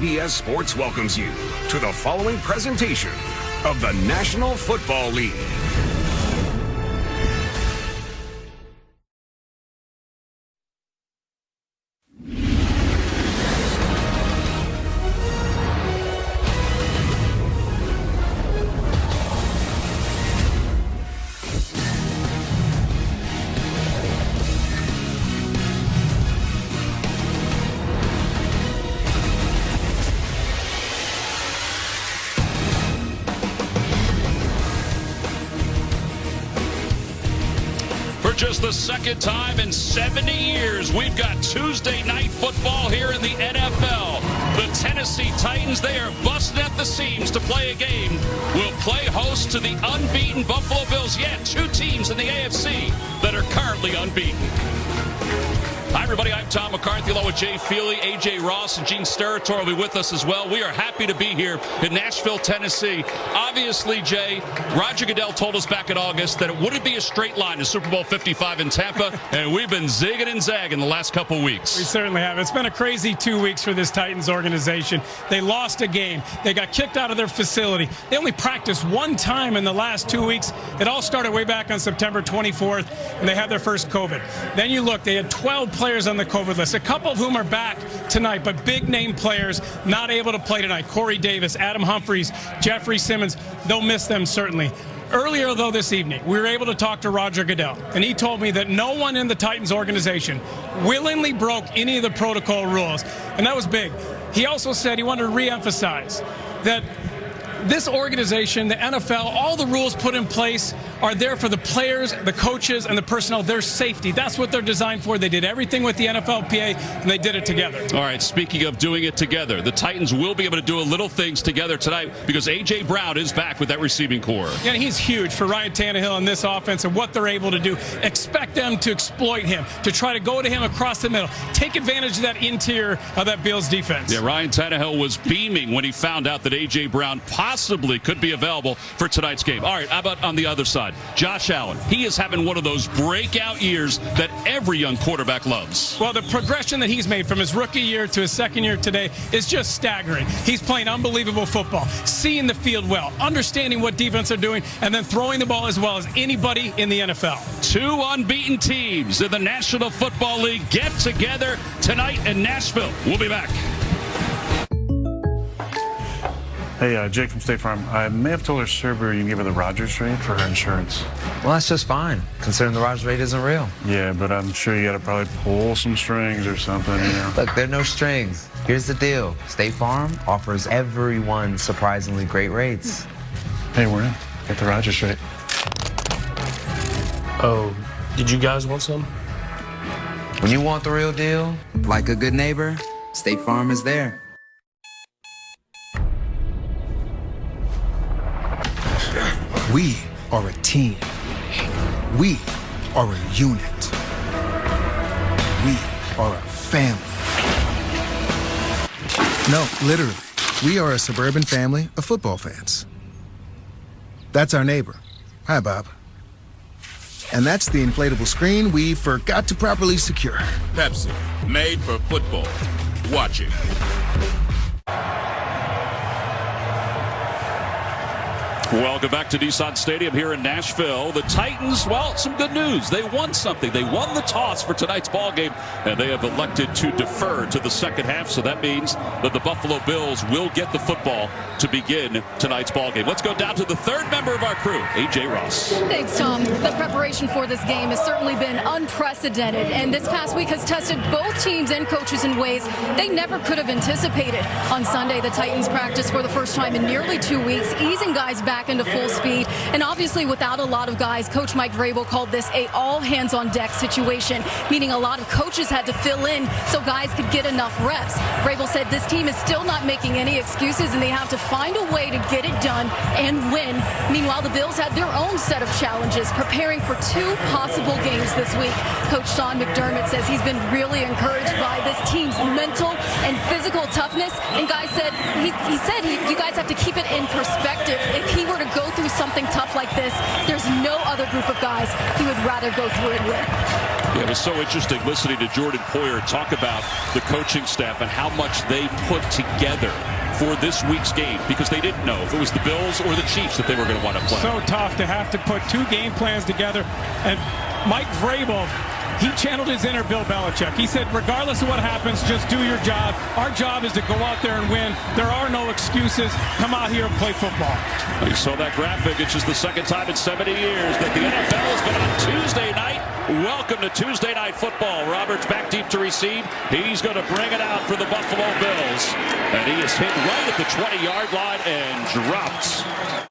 CBS Sports welcomes you to the following presentation of the National Football League. Just the second time in 70 years, we've got Tuesday night football here in the NFL. The Tennessee Titans, they are busting at the seams to play a game. Will play host to the unbeaten Buffalo Bills. Yeah, two teams in the AFC that are currently unbeaten. Hi, everybody. I'm Tom McCarthy, along with Jay Feely, A.J. Ross, and Gene Steratore will be with us as well. We are happy to be here in Nashville, Tennessee. Obviously, Jay, Roger Goodell told us back in August that it wouldn't be a straight line to Super Bowl 55 in Tampa, and we've been zigging and zagging the last couple weeks. We certainly have. It's been a crazy 2 weeks for this Titans organization. They lost a game. They got kicked out of their facility. They only practiced one time in the last 2 weeks. It all started way back on September 24th, and they had their first COVID. Then you look, they had 12 players on the COVID list, a couple of whom are back tonight, but big name players not able to play tonight. Corey Davis, Adam Humphries, Jeffrey Simmons, they'll miss them certainly. Earlier, though, this evening, we were able to talk to Roger Goodell, and he told me that no one in the Titans organization willingly broke any of the protocol rules, and that was big. He also said he wanted to reemphasize that this organization, the NFL, all the rules put in place are there for the players, the coaches, and the personnel, their safety. That's what they're designed for. They did everything with the NFLPA, and they did it together. All right, speaking of doing it together, the Titans will be able to do a little things together tonight because A.J. Brown is back with that receiving core. Yeah, he's huge for Ryan Tannehill in this offense and what they're able to do. Expect them to exploit him, to try to go to him across the middle. Take advantage of that interior of that Bills defense. Yeah, Ryan Tannehill was beaming when he found out that A.J. Brown possibly could be available for tonight's game. All right, how about on the other side? Josh Allen. He is having one of those breakout years that every young quarterback loves. Well, the progression that he's made from his rookie year to his second year today is just staggering. He's playing unbelievable football, seeing the field well, understanding what defense are doing, and then throwing the ball as well as anybody in the NFL. Two unbeaten teams in the National Football League get together tonight in Nashville. We'll be back. Hey, Jake from State Farm. I may have told her server you can give her the Rogers rate for her insurance. Well, that's just fine, considering the Rogers rate isn't real. Yeah, but I'm sure you gotta probably pull some strings or something, you know. Look, there are no strings. Here's the deal. State Farm offers everyone surprisingly great rates. Hey, we're in. Get the Rogers rate. Oh, did you guys want some? When you want the real deal, like a good neighbor, State Farm is there. We are a team. We are a unit. We are a family. No, literally. We are a suburban family of football fans. That's our neighbor. Hi, Bob. And that's the inflatable screen we forgot to properly secure. Pepsi, made for football. Watch it. Welcome back to Nissan Stadium here in Nashville. The Titans, well, some good news. They won something. They won the toss for tonight's ball game, and they have elected to defer to the second half. So that means that the Buffalo Bills will get the football to begin tonight's ball game. Let's go down to the third member of our crew, A.J. Ross. Thanks, Tom. The preparation for this game has certainly been unprecedented, and this past week has tested both teams and coaches in ways they never could have anticipated. On Sunday, the Titans practiced for the first time in nearly 2 weeks, easing guys back into full speed, and obviously without a lot of guys. Coach Mike Vrabel called this a all-hands-on-deck situation, meaning a lot of coaches had to fill in so guys could get enough reps. Vrabel said this team is still not making any excuses, and they have to find a way to get it done and win. Meanwhile, the Bills had their own set of challenges, preparing for two possible games this week. Coach Sean McDermott says he's been really encouraged by this team's mental and physical toughness, and guys said he said you guys have to keep it in perspective. If he were to go through something tough like this, there's no other group of guys he would rather go through it with. Yeah, it was so interesting listening to Jordan Poyer talk about the coaching staff and how much they put together for this week's game, because they didn't know if it was the Bills or the Chiefs that they were going to want to play. So tough to have to put 2 game plans together. And Mike Vrabel, he channeled his inner Bill Belichick. He said, regardless of what happens, just do your job. Our job is to go out there and win. There are no excuses. Come out here and play football. You saw that graphic. It's just the second time in 70 years that the NFL has been on Tuesday night. Welcome to Tuesday Night Football. Roberts back deep to receive. He's going to bring it out for the Buffalo Bills. And he is hit right at the 20-yard line and dropped.